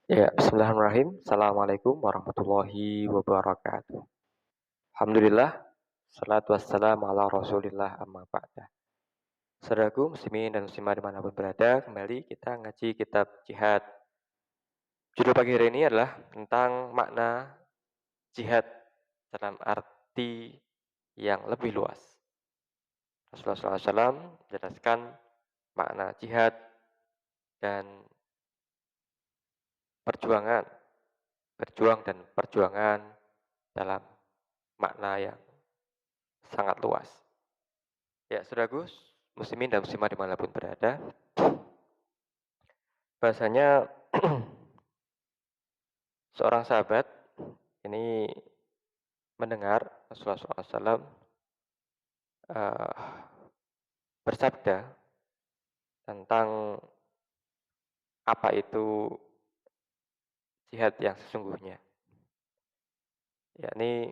Ya, bismillahirrahmanirrahim. Assalamualaikum warahmatullahi wabarakatuh. Alhamdulillah, salatu wassalamu ala rasulillah amma ba'da. Saudaraku muslimin dan muslimah dimanapun berada, kembali kita ngaji kitab jihad. Judul pagi hari ini adalah tentang makna jihad dalam arti yang lebih luas. Rasulullah SAW menjelaskan makna jihad dan perjuangan, berjuang dan perjuangan dalam makna yang sangat luas. Ya, saudaraku, muslimin dan muslimah dimanapun berada, bahasanya seorang sahabat ini mendengar Rasulullah SAW bersabda tentang apa itu jihad yang sesungguhnya, yakni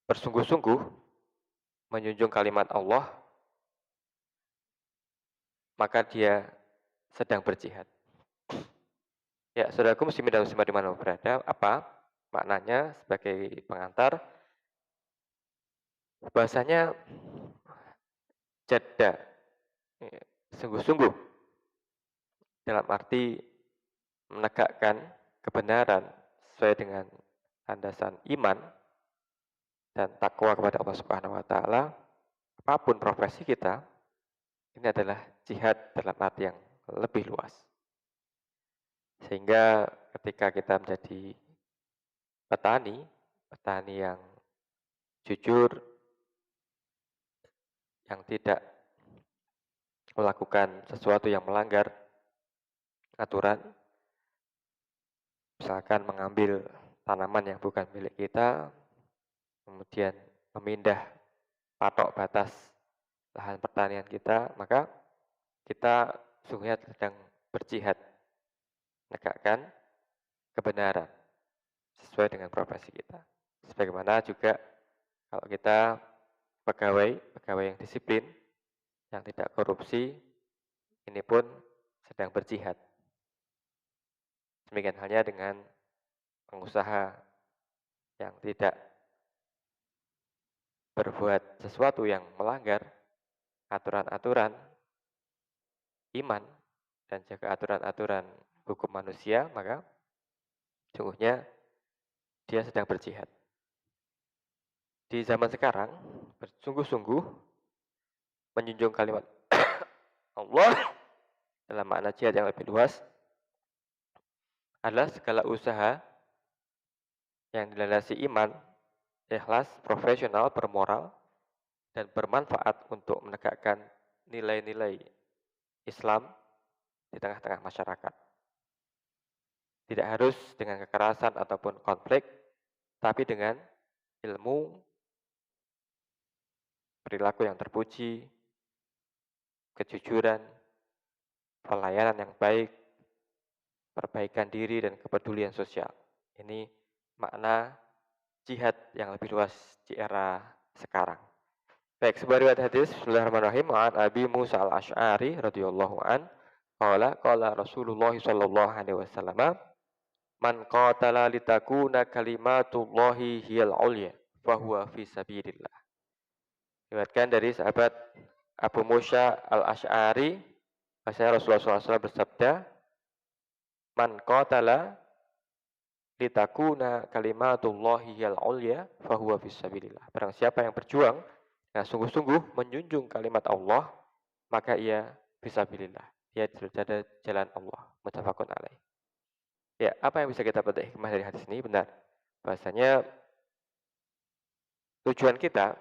bersungguh-sungguh menjunjung kalimat Allah, maka dia sedang berjihad. Ya, saudaraku muslimin dan muslimah dimanapun berada, apa maknanya sebagai pengantar? Bahasanya jadda, ya, sungguh-sungguh dalam arti menegakkan kebenaran sesuai dengan landasan iman dan takwa kepada Allah Subhanahu wa taala, apapun profesi kita, ini adalah jihad dalam arti yang lebih luas. Sehingga ketika kita menjadi petani, petani yang jujur, yang tidak melakukan sesuatu yang melanggar aturan, misalkan mengambil tanaman yang bukan milik kita, kemudian memindah patok batas lahan pertanian kita, maka kita sungguhnya sedang berjihad, menegakkan kebenaran sesuai dengan profesi kita. Sebagaimana juga kalau kita pegawai yang disiplin, yang tidak korupsi, ini pun sedang berjihad. Demikian halnya dengan pengusaha yang tidak berbuat sesuatu yang melanggar aturan-aturan iman dan juga aturan-aturan hukum manusia, maka sungguhnya dia sedang berjihad. Di zaman sekarang, bersungguh-sungguh menjunjung kalimat Allah dalam makna jihad yang lebih luas adalah segala usaha yang dilandasi iman, ikhlas, profesional, bermoral, dan bermanfaat untuk menegakkan nilai-nilai Islam di tengah-tengah masyarakat. Tidak harus dengan kekerasan ataupun konflik, tapi dengan ilmu, perilaku yang terpuji, kejujuran, pelayanan yang baik, perbaikan diri, dan kepedulian sosial. Ini makna jihad yang lebih luas di era sekarang. Baik, sebuah riwayat hadis, Bismillahirrahmanirrahim, an Abi Musa al-Ash'ari radhiyallahu an, qala Rasulullah sallallahu alaihi wasallam, man qatala litakuna kalimatullahi hiyal ulya, fahuwa fi sabilillah. Diriwayatkan dari sahabat Abu Musa al-Ash'ari, bahwasanya Rasulullah SAW bersabda, man qatala litakuna kalimatullahi hiyal ulya, fahuwa fi sabilillah. Barang siapa yang berjuang dengan sungguh-sungguh menjunjung kalimat Allah, maka ia fisabilillah. Dia berada jalan Allah. Muttafaqun alaih. Ya, apa yang bisa kita petik hikmah dari hadis ini? Benar. Bahasanya tujuan kita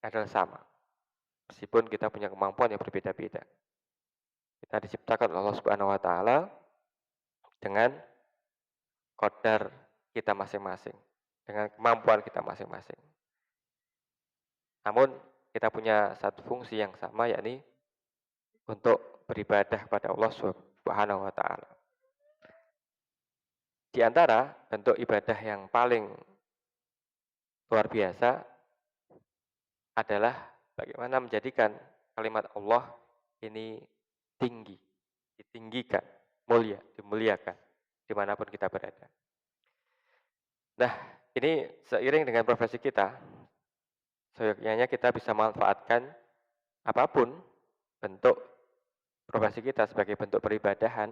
adalah sama. Meskipun kita punya kemampuan yang berbeda-beda. Kita diciptakan oleh Allah Subhanahu wa taala dengan qadar kita masing-masing, dengan kemampuan kita masing-masing. Namun kita punya satu fungsi yang sama, yakni untuk beribadah kepada Allah Subhanahu wa taala. Di antara bentuk ibadah yang paling luar biasa adalah bagaimana menjadikan kalimat Allah ini tinggi, ditinggikan, dimuliakan dimanapun kita berada. Nah, ini seiring dengan profesi kita, seyogyanya kita bisa memanfaatkan apapun bentuk profesi kita sebagai bentuk peribadahan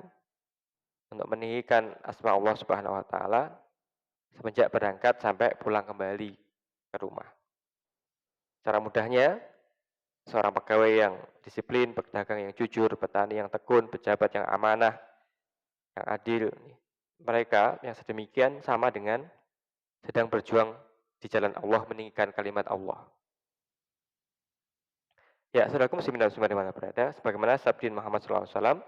untuk meninggikan asma Allah Subhanahu wa taala semenjak berangkat sampai pulang kembali ke rumah. Cara mudahnya, seorang pegawai yang disiplin, pedagang yang jujur, petani yang tekun, pejabat yang amanah, yang adil, mereka yang sedemikian sama dengan sedang berjuang di jalan Allah meninggikan kalimat Allah. Ya, saudaraku muslimin dan muslimat dimana berada, sebagaimana sabda Muhammad SAW,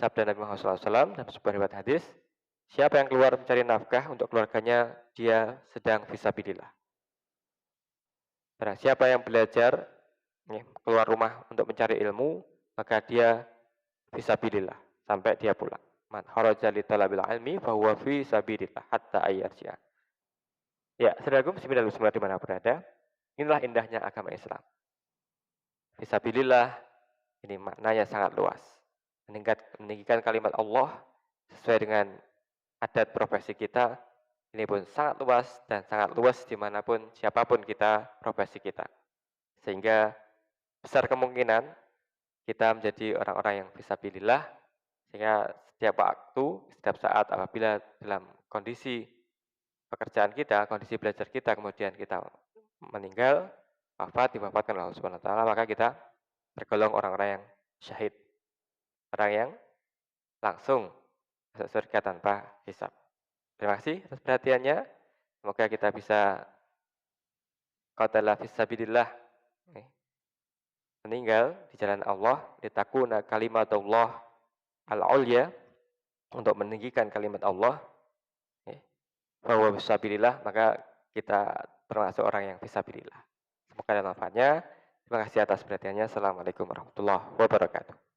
sabda Nabi Muhammad SAW dalam sebuah riwayat hadis, siapa yang keluar mencari nafkah untuk keluarganya, dia sedang fisabilillah. Barang siapa yang belajar, keluar rumah untuk mencari ilmu, maka dia fisabilillah sampai dia pulang. Man kharaja li talabil ilmi fa huwa fi sabilillah hatta ayyarji'a. Ya, saudaraku muslimin dan muslimat di mana berada, inilah indahnya agama Islam. Fisabilillah ini maknanya sangat luas. Meninggikan kalimat Allah sesuai dengan adat profesi kita, ini pun sangat luas dan sangat luas dimanapun siapapun kita profesi kita. Sehingga besar kemungkinan kita menjadi orang-orang yang fisabilillah, sehingga setiap waktu, setiap saat apabila dalam kondisi pekerjaan kita, kondisi belajar kita, kemudian kita meninggal, diwafatkan oleh Allah Subhanahu wa taala, maka kita tergolong orang-orang yang syahid. Orang yang langsung masuk surga tanpa hisab. Terima kasih atas perhatiannya. Semoga kita bisa qatala fisabilillah, meninggal di jalan Allah, litakuna kalimatullah al-ulya, untuk meninggikan kalimat Allah. Bahwa fisabilillah, maka kita termasuk orang yang fisabilillah. Semoga ada manfaatnya. Terima kasih atas perhatiannya. Assalamualaikum warahmatullahi wabarakatuh.